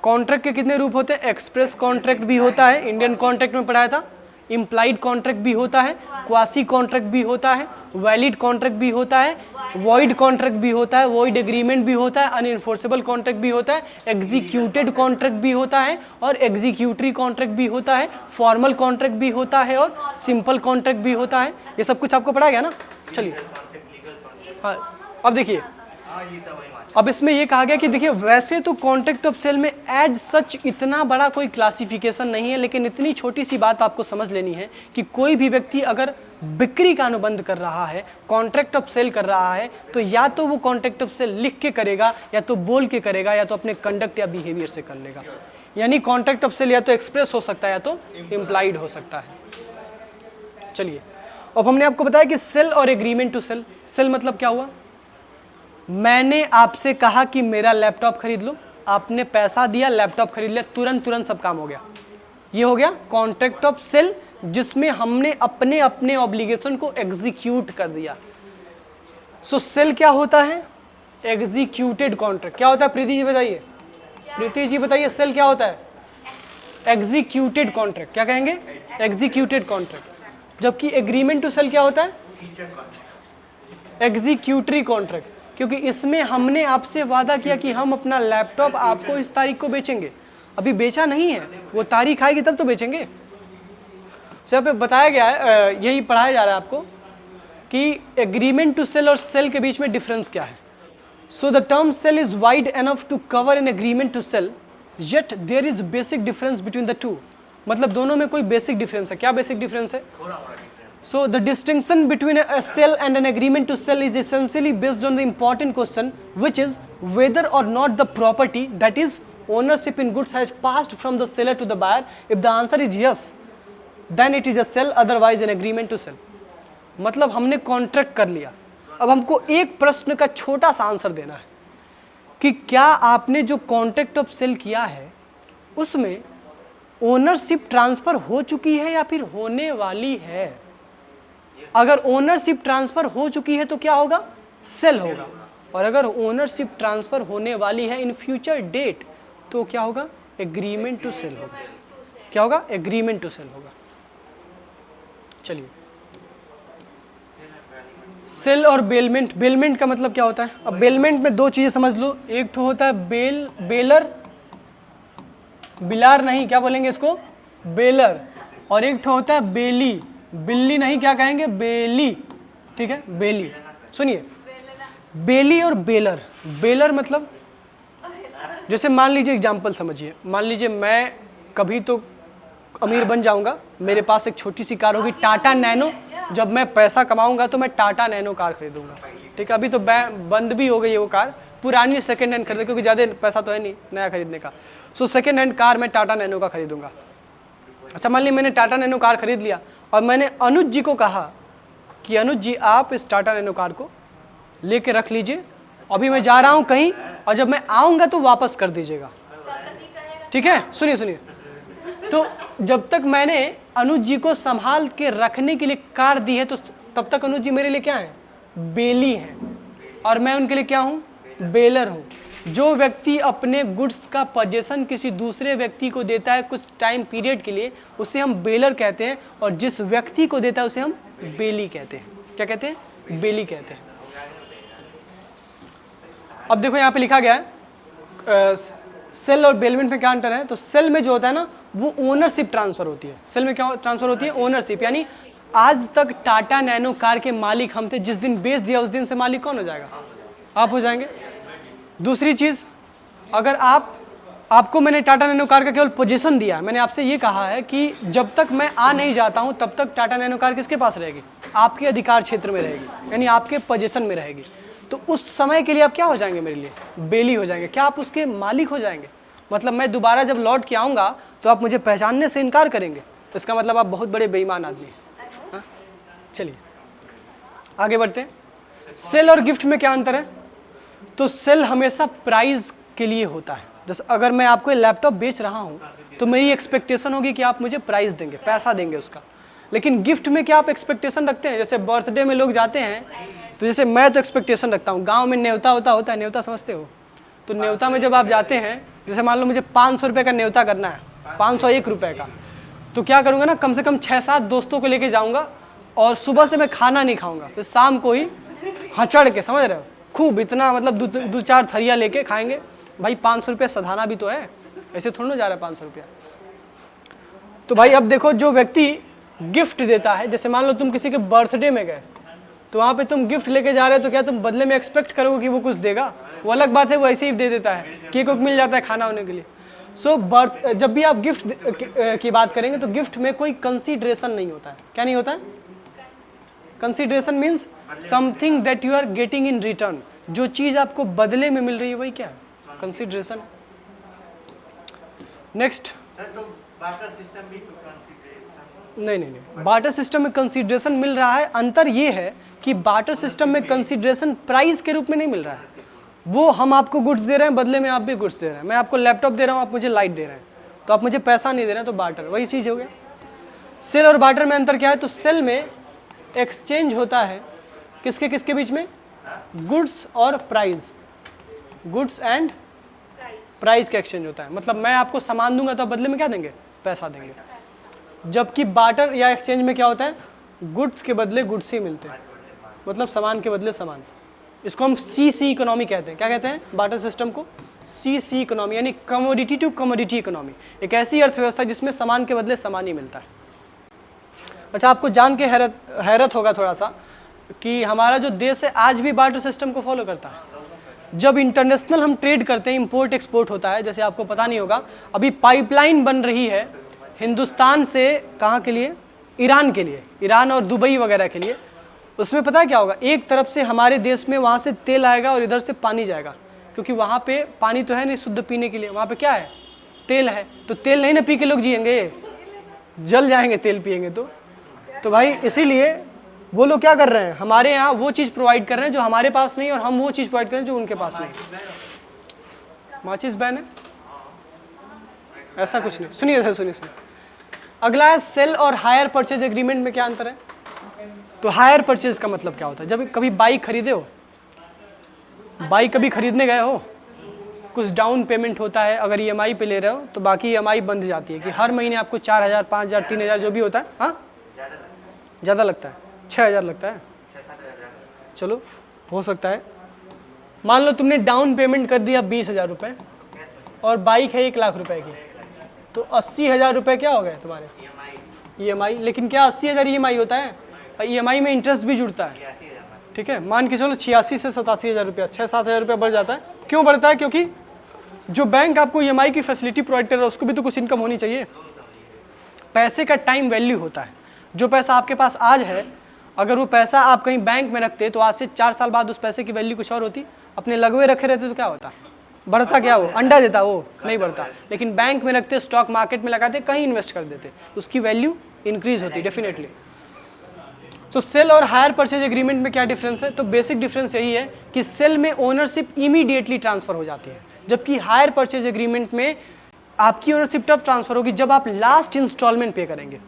कॉन्ट्रैक्ट के कितने रूप होते हैं। एक्सप्रेस कॉन्ट्रैक्ट भी होता है, इंडियन कॉन्ट्रैक्ट में पढ़ाया था, इम्प्लाइड कॉन्ट्रैक्ट भी होता है, क्वासी कॉन्ट्रैक्ट भी होता है, वैलिड कॉन्ट्रैक्ट भी होता है, वॉइड कॉन्ट्रैक्ट भी होता है, वॉइड एग्रीमेंट भी होता है, अनइन्फोर्सेबल कॉन्ट्रैक्ट भी होता है, एग्जीक्यूटेड कॉन्ट्रैक्ट भी होता है और एग्जीक्यूटरी कॉन्ट्रैक्ट भी होता है, फॉर्मल कॉन्ट्रैक्ट भी होता है और सिंपल कॉन्ट्रैक्ट भी होता है। ये सब कुछ आपको पढ़ाया गया ना। चलिए हाँ, अब देखिए, हाँ ये सब वही मान। अब इसमें ये कहा गया कि देखिए वैसे तो कॉन्ट्रैक्ट ऑफ सेल में एज सच इतना बड़ा कोई क्लासिफिकेशन नहीं है, लेकिन इतनी छोटी सी बात आपको समझ लेनी है कि कोई भी व्यक्ति अगर बिक्री का अनुबंध कर रहा है, कॉन्ट्रैक्ट ऑफ सेल कर रहा है, तो या तो वो कॉन्ट्रैक्ट ऑफ सेल लिख के करेगा, या तो बोल के करेगा, या तो अपने कंडक्ट या बिहेवियर से कर लेगा। यानी कॉन्ट्रैक्ट ऑफ सेल या तो एक्सप्रेस हो सकता है या तो इम्प्लाइड हो सकता है। चलिए, अब हमने आपको बताया कि सेल और एग्रीमेंट टू सेल। सेल मतलब क्या हुआ, मैंने आपसे कहा कि मेरा लैपटॉप खरीद लो, आपने पैसा दिया, लैपटॉप खरीद लिया, तुरंत सब काम हो गया। ये हो गया कॉन्ट्रैक्ट ऑफ सेल, जिसमें हमने अपने अपने ऑब्लिगेशन को एग्जीक्यूट कर दिया। सो सेल क्या होता है, एग्जीक्यूटेड कॉन्ट्रैक्ट। क्या होता है प्रीति जी बताइए, प्रीति जी बताइए सेल क्या होता है, एग्जीक्यूटेड कॉन्ट्रैक्ट। क्या कहेंगे, एग्जीक्यूटेड कॉन्ट्रैक्ट। जबकि एग्रीमेंट टू सेल क्या होता है, एग्जीक्यूटरी कॉन्ट्रैक्ट, क्योंकि इसमें हमने आपसे वादा किया कि हम अपना लैपटॉप आपको इस तारीख को बेचेंगे। अभी बेचा नहीं है, वो तारीख आएगी तब तो बेचेंगे। तो यहाँ पे बताया गया है, यही पढ़ाया जा रहा है आपको कि एग्रीमेंट टू सेल और सेल के बीच में डिफरेंस क्या है। So the term sale is wide enough to cover an agreement to sale, yet there is basic difference between the two. मतलब दोनों में कोई बेसिक डिफरेंस है। क्या बेसिक डिफरेंस है, so the distinction between a sale and an agreement to sell is essentially based on the important question, which is whether or not the property, that is ownership in goods, has passed from the seller to the buyer. If the answer is yes, then it is a sell, otherwise an agreement to sell. मतलब हमने contract कर लिया, अब हमको एक प्रश्न का छोटा सा आंसर देना है कि क्या आपने जो कॉन्ट्रैक्ट ऑफ सेल किया है उसमें ओनरशिप ट्रांसफर हो चुकी है या फिर होने वाली है। अगर ओनरशिप ट्रांसफर हो चुकी है तो क्या होगा, सेल होगा, और अगर ओनरशिप ट्रांसफर होने वाली है इन फ्यूचर डेट तो क्या होगा, एग्रीमेंट टू सेल होगा। क्या होगा, एग्रीमेंट टू सेल होगा। चलिए, सेल और बेलमेंट। बेलमेंट का मतलब क्या होता है, अब बेलमेंट में दो चीजें समझ लो, एक तो होता है बेलर, बिलार नहीं, क्या बोलेंगे इसको, बेलर, और एक तो होता है बेली, बिल्ली नहीं, क्या कहेंगे, बेली। ठीक है, बेली। सुनिए, बेली और बेलर। बेलर मतलब जैसे मान लीजिए, एग्जांपल समझिए, मान लीजिए मैं कभी तो अमीर बन जाऊंगा, मेरे पास एक छोटी सी कार होगी टाटा नैनो, जब मैं पैसा कमाऊंगा तो मैं टाटा नैनो कार खरीदूंगा। ठीक है, अभी तो बंद भी हो गई है वो कार, पुरानी सेकेंड हैंड खरीदे, क्योंकि ज़्यादा पैसा तो है नहीं नया खरीदने का। सो सेकेंड हैंड कार मैं टाटा नैनो का खरीदूंगा। अच्छा, मान लीजिए मैंने टाटा नैनो कार खरीद लिया और मैंने अनुज जी को कहा कि अनुज जी आप इस टाटा नैनो कार को लेके रख लीजिए, अभी मैं जा रहा हूँ कहीं और जब मैं आऊँगा तो वापस कर दीजिएगा। ठीक है, सुनिए सुनिए, तो जब तक मैंने अनुज जी को संभाल के रखने के लिए कार दी है तो तब तक अनुज जी मेरे लिए क्या है, बेली हैं, और मैं उनके लिए क्या हूँ, बेलर हूँ। जो व्यक्ति अपने गुड्स का पोजेशन किसी दूसरे व्यक्ति को देता है कुछ टाइम पीरियड के लिए, उसे हम बेलर कहते हैं, और जिस व्यक्ति को देता है उसे हम बेली कहते हैं। क्या कहते हैं, बेली कहते हैं। अब देखो यहाँ पे लिखा गया है सेल और बेलमेंट में क्या अंतर है। तो सेल में जो होता है ना, वो ओनरशिप ट्रांसफर होती है। सेल में क्या ट्रांसफर होती है, ओनरशिप, यानी आज तक टाटा नैनो कार के मालिक हम थे, जिस दिन बेच दिया उस दिन से मालिक कौन हो जाएगा, आप हो जाएंगे। दूसरी चीज़, अगर आपको मैंने टाटा नैनो कार का केवल पोजीशन दिया है, मैंने आपसे ये कहा है कि जब तक मैं आ नहीं जाता हूँ तब तक टाटा नैनो कार किसके पास रहेगी, आपके अधिकार क्षेत्र में रहेगी, यानी आपके पोजीशन में रहेगी। तो उस समय के लिए आप क्या हो जाएंगे, मेरे लिए बेली हो जाएंगे। क्या आप उसके मालिक हो जाएंगे, मतलब मैं दोबारा जब लौट के आऊँगा तो आप मुझे पहचानने से इनकार करेंगे, तो इसका मतलब आप बहुत बड़े बेईमान आदमी हैं। चलिए आगे बढ़ते हैं। सेल और गिफ्ट में क्या अंतर है। तो सेल हमेशा प्राइस के लिए होता है। जैसे अगर मैं आपको लैपटॉप बेच रहा हूँ तो मेरी एक्सपेक्टेशन होगी कि आप मुझे प्राइस देंगे, पैसा देंगे उसका। लेकिन गिफ्ट में क्या आप एक्सपेक्टेशन रखते हैं, जैसे बर्थडे में लोग जाते हैं, तो जैसे मैं तो एक्सपेक्टेशन रखता हूँ, गांव में न्योता होता है, न्योता समझते हो, तो न्योता में जब आप जाते हैं, जैसे मान लो मुझे 500 रुपये का न्योता करना है, 501 रुपये का, तो क्या करूँगा ना, कम से कम 6-7 दोस्तों को लेके जाऊँगा और सुबह से मैं खाना नहीं खाऊँगा, फिर शाम को ही हचड़ के, समझ रहे हो, खूब इतना मतलब दो चार थरिया लेके खाएंगे। भाई 500 रुपया सधाना भी तो है, ऐसे थोड़ा ना जा रहा है 500 रुपया। तो भाई अब देखो, जो व्यक्ति गिफ्ट देता है, जैसे मान लो तुम किसी के बर्थडे में गए तो वहाँ पे तुम गिफ्ट लेके जा रहे हो, तो क्या तुम बदले में एक्सपेक्ट करोगे कि वो कुछ देगा? वो अलग बात है, वो ऐसे ही दे देता है, केक वेक मिल जाता है खाना होने के लिए। सो जब भी आप गिफ्ट की बात करेंगे तो गिफ्ट में कोई कंसीडरेशन नहीं होता है। क्या नहीं होता है? Consideration means something that you are getting in return, जो चीज़ आपको बदले में मिल रही है वही क्या है? कंसीडरेशन। नेक्स्ट, तो बार्टर सिस्टम भी तो कंसीडरेशन नहीं, बार्टर सिस्टम में कंसीडरेशन मिल रहा है। अंतर ये है कि बार्टर सिस्टम में कंसीडरेशन प्राइस के रूप में नहीं मिल रहा है, वो हम आपको गुड्स दे रहे हैं, बदले में आप भी गुड्स दे रहे हैं। मैं आपको लैपटॉप दे रहा हूँ, आप मुझे लाइट दे रहे हैं, तो आप मुझे पैसा नहीं दे रहे हैं, तो बार्टर वही चीज़ हो गया। सेल और बार्टर में अंतर क्या है? तो सेल में एक्सचेंज होता है किसके किसके बीच में? गुड्स और प्राइस, गुड्स एंड प्राइस का एक्सचेंज होता है। मतलब मैं आपको सामान दूंगा तो आप बदले में क्या देंगे? पैसा देंगे। जबकि बार्टर या एक्सचेंज में क्या होता है? गुड्स के बदले गुड्स ही मिलते हैं, मतलब सामान के बदले सामान। इसको हम CC इकोनॉमी कहते हैं। क्या कहते हैं बार्टर सिस्टम को? CC इकोनॉमी, यानी कमोडिटी टू कमोडिटी इकोनॉमी। एक ऐसी अर्थव्यवस्था जिसमें सामान के बदले सामान ही मिलता है। अच्छा, आपको जान के हैरत होगा थोड़ा सा कि हमारा जो देश है आज भी बार्टर सिस्टम को फॉलो करता है। जब इंटरनेशनल हम ट्रेड करते हैं, इंपोर्ट एक्सपोर्ट होता है, जैसे आपको पता नहीं होगा, अभी पाइपलाइन बन रही है हिंदुस्तान से कहाँ के लिए? ईरान के लिए, ईरान और दुबई वगैरह के लिए। उसमें पता है क्या होगा? एक तरफ से हमारे देश में वहाँ से तेल आएगा और इधर से पानी जाएगा, क्योंकि वहाँ पे पानी तो है नहीं शुद्ध पीने के लिए, वहाँ पे क्या है? तेल है। तो तेल नहीं ना पी के लोग जिएंगे, जल जाएंगे तेल पिएंगे तो भाई इसीलिए वो लोग क्या कर रहे हैं? हमारे यहाँ वो चीज़ प्रोवाइड कर रहे हैं जो हमारे पास नहीं, और हम वो चीज़ प्रोवाइड कर रहे हैं जो उनके पास नहीं। माचिस बैन है? ऐसा कुछ नहीं। सुनिए। अगला है सेल और हायर परचेज एग्रीमेंट में क्या अंतर है? तो हायर परचेज का मतलब क्या होता है? जब कभी बाइक खरीदे हो, बाइक कभी खरीदने गए हो, कुछ डाउन पेमेंट होता है, अगर EMI पे ले रहे हो तो बाकी EMI बंद जाती है कि हर महीने आपको 4000, 5000, 3000 जो भी होता है, हाँ ज़्यादा लगता है, 6000 लगता है, चलो हो सकता है। मान लो तुमने डाउन पेमेंट कर दिया 20,000 रुपये और बाइक है 1 लाख रुपए की, तो 80,000 रुपये क्या हो गए तुम्हारे? EMI। लेकिन क्या 80,000 EMI होता है? और EMI में इंटरेस्ट भी जुड़ता है, ठीक है। मान के चलो 86 से 87,000 रुपया, 6-7 हज़ार रुपया बढ़ जाता है। क्यों बढ़ता है? क्योंकि जो बैंक आपको EMI की फैसिलिटी प्रोवाइड कर रहा है उसको भी तो कुछ इनकम होनी चाहिए। पैसे का टाइम वैल्यू होता है। जो पैसा आपके पास आज है, अगर वो पैसा आप कहीं बैंक में रखते तो आज से 4 साल बाद उस पैसे की वैल्यू कुछ और होती। अपने लगवे रखे रहते तो क्या होता? बढ़ता क्या? वो अंडा देता, वो नहीं बढ़ता। लेकिन बैंक में रखते, स्टॉक मार्केट में लगाते, कहीं इन्वेस्ट कर देते तो उसकी वैल्यू इंक्रीज होती डेफिनेटली। तो सेल और हायर परचेज एग्रीमेंट में क्या डिफरेंस है? तो बेसिक डिफरेंस यही है कि सेल में ओनरशिप इमीडिएटली ट्रांसफर हो जाती है, जबकि हायर परचेज एग्रीमेंट में आपकी ओनरशिप तब ट्रांसफर होगी जब आप लास्ट इंस्टॉलमेंट पे करेंगे।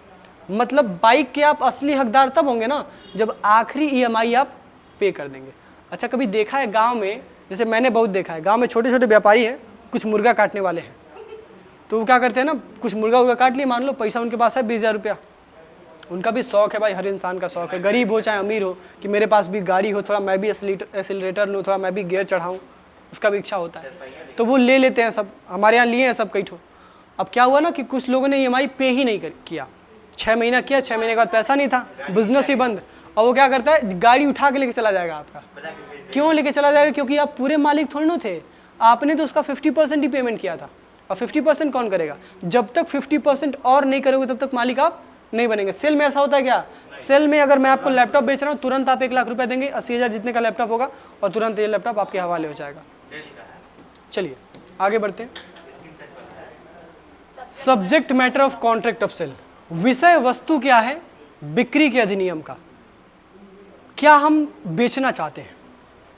मतलब बाइक के आप असली हकदार तब होंगे ना जब आखिरी EMI आप पे कर देंगे। अच्छा, कभी देखा है गांव में, जैसे मैंने बहुत देखा है, गांव में छोटे छोटे व्यापारी हैं, कुछ मुर्गा काटने वाले हैं, तो वो क्या करते हैं ना, कुछ मुर्गा काट लिए, मान लो पैसा उनके पास है 20,000 रुपया। उनका भी शौक है भाई, हर इंसान का शौक है, गरीब हो चाहे अमीर हो, कि मेरे पास भी गाड़ी हो, थोड़ा मैं भी एक्सीलरेटर लूँ, थोड़ा मैं भी गियर चढ़ाऊँ, उसका भी इच्छा होता है। तो वो ले लेते हैं सब, हमारे यहाँ लिए हैं सब कई ठो। अब क्या हुआ ना कि कुछ लोगों ने EMI पे ही नहीं किया, 6 महीना किया, 6 महीने के बाद पैसा नहीं था, बिजनेस ही बंद। और वो क्या करता है, गाड़ी उठा के लेके चला जाएगा आपका। क्यों लेके चला जाएगा? क्योंकि आप पूरे मालिक थोड़े ना थे, आपने तो उसका 50% ही पेमेंट किया था। और 50% कौन करेगा? जब तक 50% और नहीं करोगे तब तक मालिक आप नहीं बनेंगे। सेल में ऐसा होता है क्या? सेल में अगर मैं आपको लैपटॉप बेच रहा हूँ, तुरंत आप 1 लाख रुपए देंगे, 80,000 जितने का लैपटॉप होगा, और तुरंत ये लैपटॉप आपके हवाले हो जाएगा। चलिए आगे बढ़ते हैं। Subject matter of contract of sale, विषय वस्तु क्या है बिक्री के अधिनियम का। क्या हम बेचना चाहते हैं?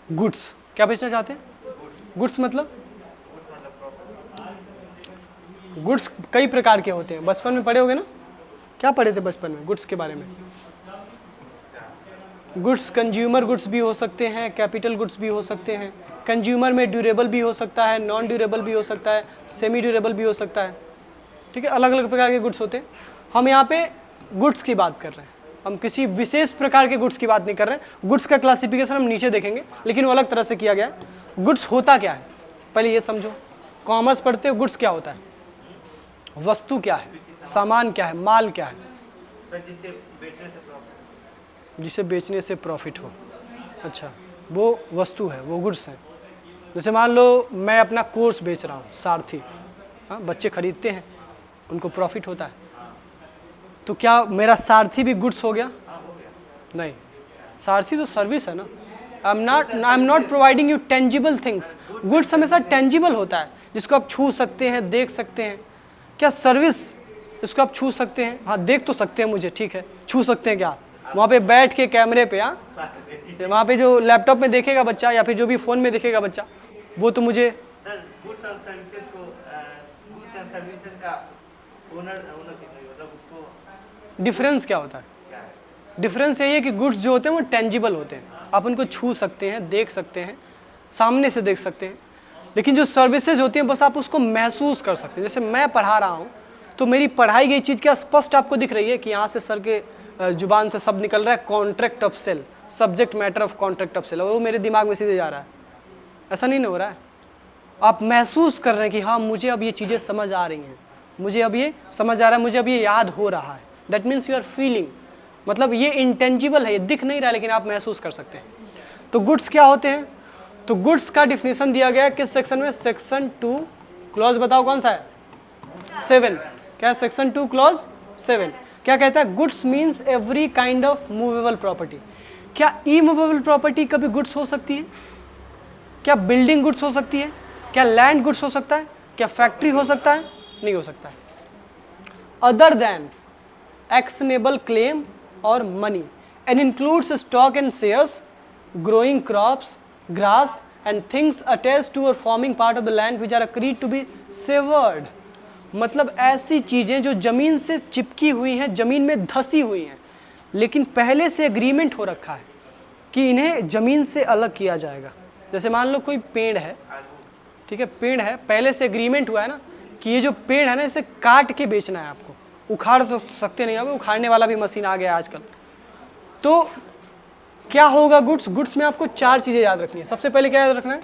गुड्स। क्या बेचना चाहते हैं? गुड्स मतलब गुड्स कई प्रकार के होते हैं, बचपन में पढ़े होगे ना? क्या पढ़े थे बचपन में गुड्स के बारे में? गुड्स कंज्यूमर गुड्स भी हो सकते हैं, कैपिटल गुड्स भी हो सकते हैं। कंज्यूमर में ड्यूरेबल भी हो सकता है, नॉन ड्यूरेबल भी हो सकता है, सेमी ड्यूरेबल भी हो सकता है, ठीक है। अलग अलग प्रकार के गुड्स होते हैं। हम यहाँ पे गुड्स की बात कर रहे हैं, हम किसी विशेष प्रकार के गुड्स की बात नहीं कर रहे हैं। गुड्स का क्लासिफिकेशन हम नीचे देखेंगे, लेकिन वो अलग तरह से किया गया है। गुड्स होता क्या है, पहले ये समझो। कॉमर्स पढ़ते हो, गुड्स क्या होता है? वस्तु क्या है, सामान क्या है, माल क्या है? सर जिसे बेचने से प्रॉफिट, जिसे बेचने से प्रॉफिट हो। अच्छा, वो वस्तु है, वो गुड्स हैं। जैसे मान लो मैं अपना कोर्स बेच रहा हूँ, सारथी, हाँ, बच्चे खरीदते हैं, उनको प्रॉफिट होता है। तो क्या मेरा सारथी भी गुड्स हो गया? नहीं, सारथी तो सर्विस है ना। I am not providing you tangible things. Goods हमेशा टेंजिबल होता है, जिसको आप छू सकते हैं, देख सकते हैं। क्या सर्विस, इसको आप छू सकते हैं? हाँ, देख तो सकते हैं मुझे, ठीक है। छू सकते हैं क्या? वहाँ पे बैठ के कैमरे पे, हाँ, वहाँ पे जो लैपटॉप में देखेगा बच्चा या फिर जो भी फ़ोन में देखेगा बच्चा, वो तो मुझे। सर गुड्स एंड सर्विसेज को, गुड्स एंड सर्विसेज का ओनरशिप नहीं, मतलब उसको डिफरेंस क्या होता है? क्या है? डिफरेंस यही है कि गुड्स जो होते हैं वो टेंजिबल होते हैं, आप उनको छू सकते हैं, देख सकते हैं, सामने से देख सकते हैं। लेकिन जो सर्विसेज होती हैं बस आप उसको महसूस कर सकते हैं। जैसे मैं पढ़ा रहा हूँ तो मेरी पढ़ाई गई चीज़ क्या स्पष्ट आपको दिख रही है कि यहाँ से सर के जुबान से शब्द निकल रहा है, contract of sale, subject matter of contract of sale, वो मेरे दिमाग में सीधे जा रहा है। ऐसा नहीं ना हो रहा है, आप महसूस कर रहे हैं कि हाँ मुझे अब ये चीज़ें समझ आ रही हैं, मुझे अब ये समझ आ रहा है, मुझे अब ये याद हो रहा है। That means you are feeling, मतलब ये इंटेंजिबल है, ये दिख नहीं रहा है लेकिन आप महसूस कर सकते हैं। तो गुड्स क्या होते हैं? तो गुड्स का डिफिनेशन दिया गया है किस सेक्शन में? सेक्शन 2 क्लॉज बताओ कौन सा है? 7। क्या है सेक्शन 2 क्लॉज 7? क्या कहता है? Goods means every kind of movable property. क्या इमूवेबल प्रॉपर्टी कभी गुड्स हो सकती है? क्या बिल्डिंग गुड्स हो सकती है? क्या लैंड गुड्स हो सकता है? क्या फैक्ट्री हो सकता है? नहीं हो सकता है। अदर देन एक्शनेबल क्लेम और money and includes stock and shares, growing crops, grass and things attached to or forming part of the land which are agreed to be severed. मतलब ऐसी चीज़ें जो ज़मीन से चिपकी हुई हैं, ज़मीन में धसी हुई हैं, लेकिन पहले से एग्रीमेंट हो रखा है कि इन्हें ज़मीन से अलग किया जाएगा। जैसे मान लो कोई पेड़ है, ठीक है, पेड़ है, पहले से एग्रीमेंट हुआ है ना कि ये जो पेड़ है ना इसे काट के बेचना है आपको, उखाड़ तो सकते नहीं, अब उखाड़ने वाला भी मशीन आ गया है आजकल। तो क्या होगा गुड्स? गुड्स में आपको 4 चीज़ें याद रखनी है। सबसे पहले क्या याद रखना है?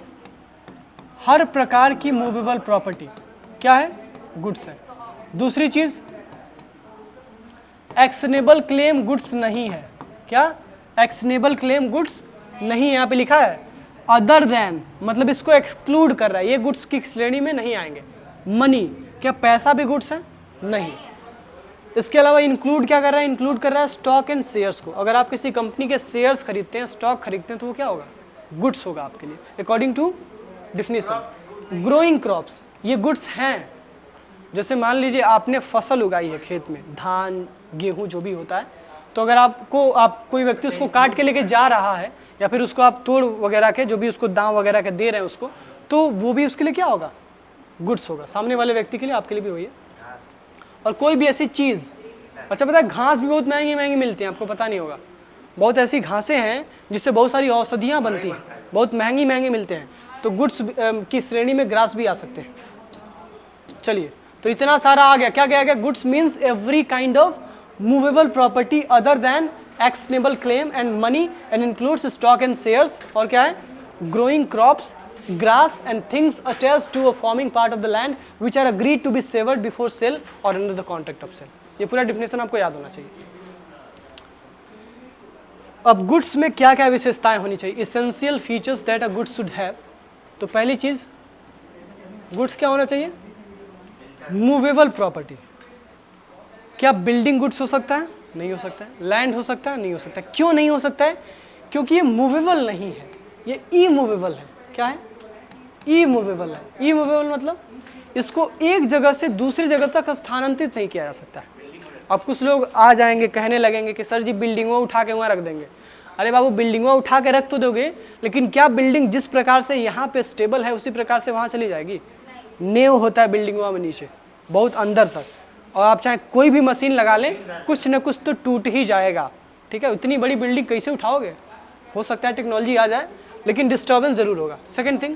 हर प्रकार की मूवेबल प्रॉपर्टी क्या है? गुड्स है। दूसरी चीज़, एक्शनेबल क्लेम गुड्स नहीं है। क्या? एक्शनेबल क्लेम गुड्स नहीं है, यहाँ पे लिखा है। अदर देन मतलब इसको एक्सक्लूड कर रहा है, ये गुड्स की श्रेणी में नहीं आएंगे। मनी, क्या पैसा भी गुड्स है? नहीं। इसके अलावा इंक्लूड क्या कर रहा है? इंक्लूड कर रहा है स्टॉक एंड शेयर्स को। अगर आप किसी कंपनी के शेयर्स खरीदते हैं, स्टॉक खरीदते हैं, तो वो क्या होगा? गुड्स होगा आपके लिए according to definition. Growing crops, ये गुड्स हैं। जैसे मान लीजिए आपने फसल उगाई है खेत में, धान, गेहूं, जो भी होता है, तो अगर आप कोई व्यक्ति उसको काट के लेके जा रहा है या फिर उसको आप तोड़ वगैरह के जो भी उसको दाम वगैरह के दे रहे हैं उसको, तो वो भी उसके लिए क्या होगा? गुड्स होगा। सामने वाले व्यक्ति के लिए, आपके लिए भी वही है। और कोई भी ऐसी चीज़, अच्छा पता है घास भी बहुत महंगी महंगी मिलती हैं, आपको पता नहीं होगा। बहुत ऐसी घासें हैं जिससे बहुत सारी औषधियाँ बनती हैं, बहुत महंगी महंगी मिलते हैं। तो गुड्स की श्रेणी में ग्रास भी आ सकते हैं। चलिए, तो इतना सारा आ गया। क्या क्या आ गया? Goods means every kind of movable property other than actionable claim and money and includes stock and shares. और क्या है? Growing crops, grass and things attached to a forming part of the land which are agreed to be severed before sale or under the contract of sale। ये पूरा definition आपको याद होना चाहिए। अब गुड्स में क्या क्या विशेषताएं होनी चाहिए? Essential features that a goods should have. तो पहली चीज, गुड्स क्या होना चाहिए? Movable property. क्या बिल्डिंग गुड्स हो सकता है? नहीं हो सकता है। लैंड हो सकता है? नहीं हो सकता है। क्यों नहीं हो सकता है? क्योंकि ये मूवेबल नहीं है, ये इमूवेबल है। क्या है? इमूवेबल है। इमूवेबल मतलब इसको एक जगह से दूसरी जगह तक स्थानांतरित नहीं किया जा सकता है। अब कुछ लोग आ जाएंगे, कहने लगेंगे कि सर जी बिल्डिंगों उठा के वहाँ रख देंगे। अरे बाबू, बिल्डिंगों उठा के रख तो दोगे, लेकिन क्या बिल्डिंग जिस प्रकार से यहाँ पे स्टेबल है उसी प्रकार से वहाँ चली जाएगी? नींव होता है बिल्डिंगों में नीचे बहुत अंदर तक, और आप चाहे कोई भी मशीन लगा लें, कुछ न कुछ तो टूट ही जाएगा। ठीक है, इतनी बड़ी बिल्डिंग कैसे उठाओगे? हो सकता है टेक्नोलॉजी आ जाए, लेकिन डिस्टर्बेंस जरूर होगा। सेकंड थिंग,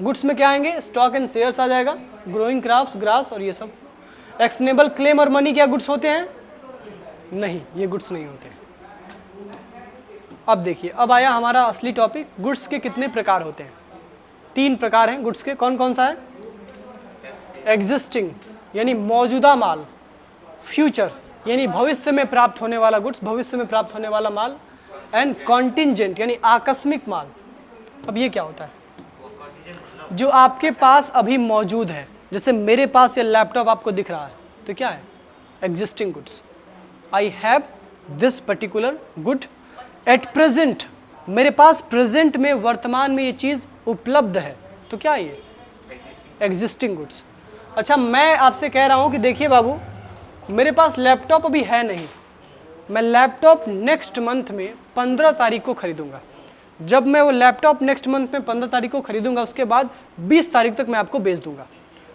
गुड्स में क्या आएंगे? स्टॉक एंड शेयर्स आ जाएगा, ग्रोइंग क्रॉप्स, ग्रास और ये सब। एक्शनेबल क्लेम और मनी क्या गुड्स होते हैं? नहीं, ये गुड्स नहीं होते हैं। अब देखिए, अब आया हमारा असली टॉपिक, गुड्स के कितने प्रकार होते हैं? 3 प्रकार हैं गुड्स के। कौन कौन सा है? एग्जिस्टिंग यानी मौजूदा माल, फ्यूचर यानी भविष्य में प्राप्त होने वाला गुड्स, भविष्य में प्राप्त होने वाला माल, एंड कॉन्टिंजेंट यानी आकस्मिक माल। अब ये क्या होता है? जो आपके पास अभी मौजूद है, जैसे मेरे पास ये लैपटॉप आपको दिख रहा है, तो क्या है? Existing goods. I have this particular good at present, मेरे पास प्रेजेंट में, वर्तमान में ये चीज़ उपलब्ध है, तो क्या है ये? Existing goods. अच्छा, मैं आपसे कह रहा हूँ कि देखिए बाबू, मेरे पास लैपटॉप अभी है नहीं, मैं लैपटॉप नेक्स्ट मंथ में 15 तारीख को खरीदूंगा। जब मैं वो लैपटॉप नेक्स्ट मंथ में 15 तारीख को खरीदूंगा, उसके बाद 20 तारीख तक मैं आपको बेच दूंगा।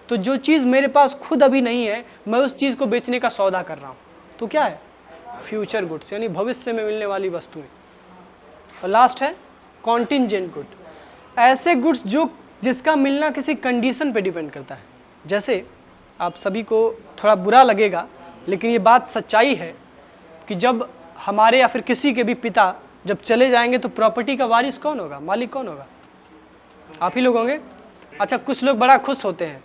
तो जो चीज़ मेरे पास खुद अभी नहीं है, मैं उस चीज़ को बेचने का सौदा कर रहा हूँ, तो क्या है? फ्यूचर गुड्स यानी भविष्य में मिलने वाली वस्तुएं। और लास्ट है कॉन्टिंजेंट गुड, ऐसे गुड्स जो जिसका मिलना किसी कंडीशन पे डिपेंड करता है। जैसे आप सभी को थोड़ा बुरा लगेगा, लेकिन ये बात सच्चाई है कि जब हमारे या फिर किसी के भी पिता जब चले जाएंगे तो प्रॉपर्टी का वारिस कौन होगा? मालिक कौन होगा? आप ही लोग होंगे। अच्छा, कुछ लोग बड़ा खुश होते हैं,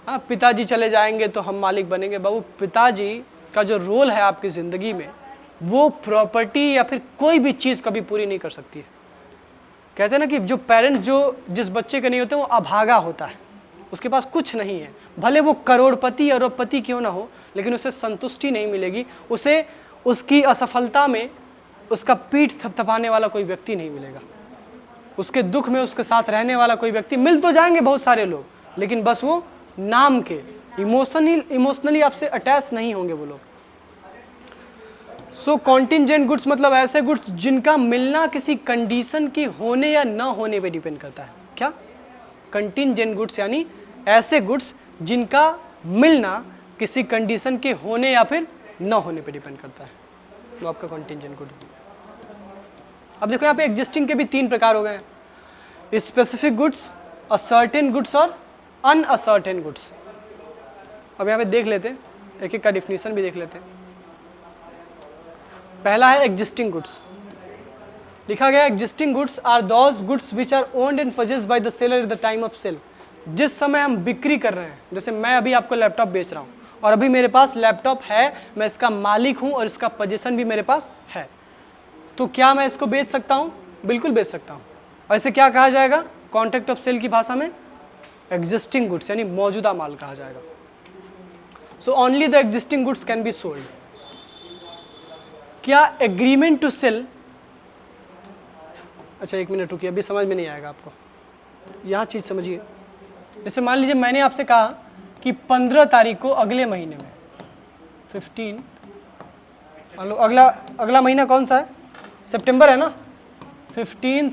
हाँ पिताजी चले जाएंगे तो हम मालिक बनेंगे। बाबू, पिताजी का जो रोल है आपकी ज़िंदगी में, वो प्रॉपर्टी या फिर कोई भी चीज़ कभी पूरी नहीं कर सकती है। कहते हैं ना कि जो पेरेंट जो जिस बच्चे के नहीं होते वो अभागा होता है, उसके पास कुछ नहीं है, भले वो करोड़पति अरबपति क्यों ना हो, लेकिन उसे संतुष्टि नहीं मिलेगी, उसे उसकी असफलता में उसका पीठ थपथपाने वाला कोई व्यक्ति नहीं मिलेगा, उसके दुख में उसके साथ रहने वाला कोई व्यक्ति। मिल तो जाएंगे बहुत सारे लोग, लेकिन बस वो नाम के, इमोशनली आपसे अटैच नहीं होंगे वो लोग। सो कॉन्टिंजेंट गुड्स मतलब ऐसे गुड्स जिनका मिलना किसी कंडीशन की होने या न होने पे डिपेंड करता है। क्या? कंटिंजेंट गुड्स यानी ऐसे गुड्स जिनका मिलना किसी कंडीशन के होने या फिर न होने पे डिपेंड करता है, वो आपका कॉन्टिंजेंट गुड। अब देखो यहाँ पे एग्जिस्टिंग के भी 3 प्रकार हो गए हैं, स्पेसिफिक गुड्स, असर्टेन गुड्स और अनअसर्टेन गुड्स। अब यहाँ पे देख लेते हैं, एक एक का डिफिनीशन भी देख लेते हैं। पहला है एग्जिस्टिंग गुड्स। लिखा गया existing goods are those goods which are owned and purchased by the seller at the time of sale. जिस समय हम बिक्री कर रहे हैं, जैसे मैं अभी आपको लैपटॉप बेच रहा हूँ और अभी मेरे पास लैपटॉप है, मैं इसका मालिक हूँ और इसका पोजीशन भी मेरे पास है, तो क्या मैं इसको बेच सकता हूँ? बिल्कुल बेच सकता हूँ। और इसे क्या कहा जाएगा कॉन्ट्रैक्ट ऑफ सेल की भाषा में? एग्जिस्टिंग गुड्स यानी मौजूदा माल कहा जाएगा। So only the existing goods can be sold. क्या एग्रीमेंट टू सेल, अच्छा एक मिनट रुकिए, अभी समझ में नहीं आएगा आपको, यहाँ चीज़ समझिए। जैसे मान लीजिए मैंने आपसे कहा कि 15 तारीख को अगले महीने में 15, मान लो अगला महीना कौन सा है? सितंबर है ना। 15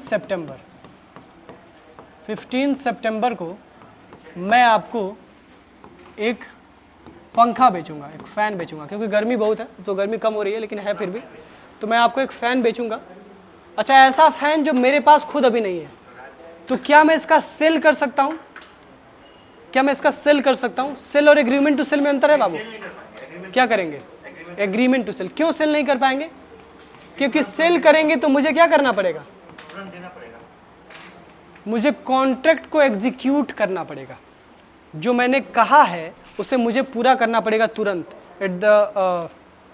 सितंबर को मैं आपको एक पंखा बेचूंगा, एक फ़ैन बेचूंगा, क्योंकि गर्मी बहुत है, तो गर्मी कम हो रही है लेकिन है फिर भी, तो मैं आपको एक फ़ैन बेचूंगा। अच्छा, ऐसा फ़ैन जो मेरे पास खुद अभी नहीं है, तो क्या मैं इसका सेल कर सकता हूँ? क्या मैं इसका सेल कर सकता हूँ? सेल और एग्रीमेंट टू सेल में अंतर है बाबू। क्या करेंगे? Agreement to sale. क्यों सेल नहीं कर पाएंगे? क्योंकि सेल करेंगे तो मुझे क्या करना पड़ेगा? तुरंत देना पड़ेगा, मुझे कॉन्ट्रैक्ट को एग्जीक्यूट करना पड़ेगा। जो मैंने कहा है उसे मुझे पूरा करना पड़ेगा तुरंत, at the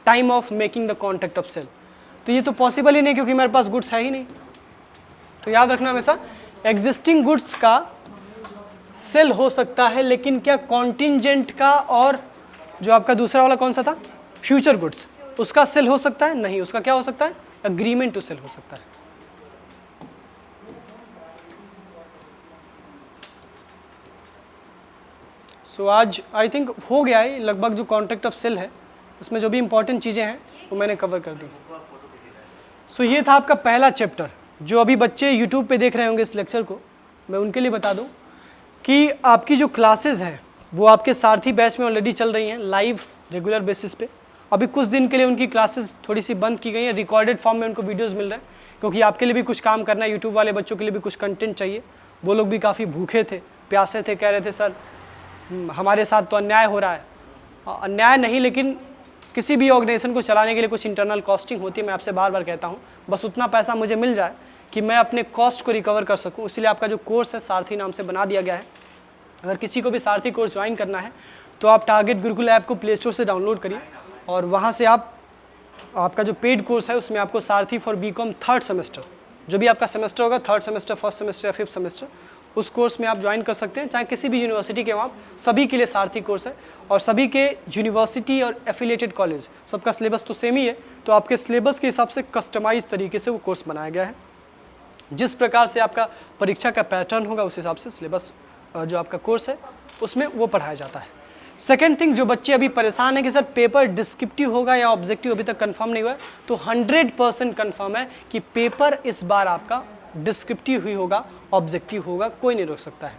time of making the contract of sale. तो ये तो पॉसिबल ही नहीं, क्योंकि मेरे पास गुड्स है ही नहीं। तो याद रखना हमेशा, एग्जिस्टिंग गुड्स का सेल हो सकता है, लेकिन क्या कॉन्टिंजेंट का और जो आपका दूसरा वाला कौन सा था, फ्यूचर गुड्स, उसका सेल हो सकता है? नहीं। उसका क्या हो सकता है? एग्रीमेंट टू सेल हो सकता है। सो आज आई थिंक हो गया है लगभग, जो कॉन्ट्रैक्ट ऑफ सेल है उसमें जो भी इंपॉर्टेंट चीज़ें हैं वो मैंने कवर कर दी। सो ये था आपका पहला चैप्टर। जो अभी बच्चे यूट्यूब पे देख रहे होंगे इस लेक्चर को, मैं उनके लिए बता दूं कि आपकी जो क्लासेस हैं वो आपके सारथी बैच में ऑलरेडी चल रही हैं लाइव रेगुलर बेसिस पे। अभी कुछ दिन के लिए उनकी क्लासेस थोड़ी सी बंद की गई हैं, रिकॉर्डेड फॉर्म में उनको वीडियोस मिल रहे हैं, क्योंकि आपके लिए भी कुछ काम करना है, यूट्यूब वाले बच्चों के लिए भी कुछ कंटेंट चाहिए। वो लोग भी काफ़ी भूखे थे, प्यासे थे, कह रहे थे सर हमारे साथ तो अन्याय हो रहा है, अन्याय नहीं, लेकिन किसी भी ऑर्गेनाइजेशन को चलाने के लिए कुछ इंटरनल कॉस्टिंग होती है। मैं आपसे बार बार कहता हूँ, बस उतना पैसा मुझे मिल जाए कि मैं अपने कॉस्ट को रिकवर कर सकूँ। इसीलिए आपका जो कोर्स है सारथी नाम से बना दिया गया है। अगर किसी को भी सारथी कोर्स ज्वाइन करना है तो आप टारगेट गुरुकुल ऐप को प्ले स्टोर से डाउनलोड करिए और वहाँ से आपका जो पेड कोर्स है उसमें आपको सारथी फॉर बीकॉम थर्ड सेमेस्टर, जो भी आपका सेमेस्टर होगा, थर्ड सेमेस्टर, फर्स्ट सेमेस्टर या फिफ्थ सेमेस्टर, उस कोर्स में आप ज्वाइन कर सकते हैं। चाहे किसी भी यूनिवर्सिटी के हो आप, सभी के लिए सारथी कोर्स है और सभी के यूनिवर्सिटी और एफिलिएटेड कॉलेज सबका सिलेबस तो सेम ही है, तो आपके सिलेबस के हिसाब से कस्टमाइज तरीके से वो कोर्स बनाया गया है। जिस प्रकार से आपका परीक्षा का पैटर्न होगा उस हिसाब से सिलेबस जो आपका कोर्स है उसमें वो पढ़ाया जाता है। सेकेंड थिंग, जो बच्चे अभी परेशान है कि सर पेपर डिस्क्रिप्टिव होगा या ऑब्जेक्टिव, अभी तक कंफर्म नहीं हुआ है, तो 100% कंफर्म है कि पेपर इस बार आपका डिस्क्रिप्टिव ही होगा, ऑब्जेक्टिव होगा, कोई नहीं रोक सकता है।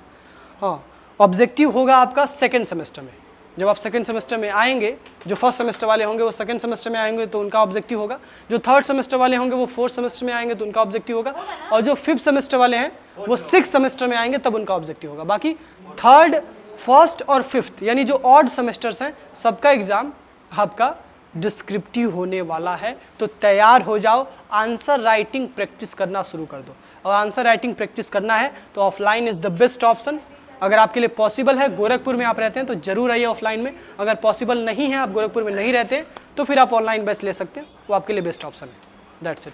हाँ, ऑब्जेक्टिव होगा आपका सेकेंड सेमेस्टर में। जब आप सेकेंड सेमेस्टर में आएंगे, जो फर्स्ट सेमेस्टर वाले होंगे वो सेकेंड सेमेस्टर में आएंगे तो उनका ऑब्जेक्टिव होगा, जो थर्ड सेमेस्टर वाले होंगे वो फोर्थ सेमेस्टर में आएंगे तो उनका ऑब्जेक्टिव होगा, और जो फिफ्थ सेमेस्टर वाले हैं वो सिक्स सेमेस्टर में आएंगे तब उनका ऑब्जेक्टिव होगा। बाकी थर्ड, फर्स्ट और फिफ्थ यानी जो ऑड सेमेस्टर्स हैं सबका एग्जाम आपका डिस्क्रिप्टिव होने वाला है। तो तैयार हो जाओ, आंसर राइटिंग प्रैक्टिस करना शुरू कर दो। और आंसर राइटिंग प्रैक्टिस करना है तो offline is the best option. अगर आपके लिए पॉसिबल है, गोरखपुर में आप रहते हैं तो जरूर आइए ऑफलाइन में। अगर पॉसिबल नहीं है, आप गोरखपुर में नहीं रहते हैं, तो फिर आप ऑनलाइन बेस्ट ले सकते हैं, वो आपके लिए बेस्ट ऑप्शन है। That's it.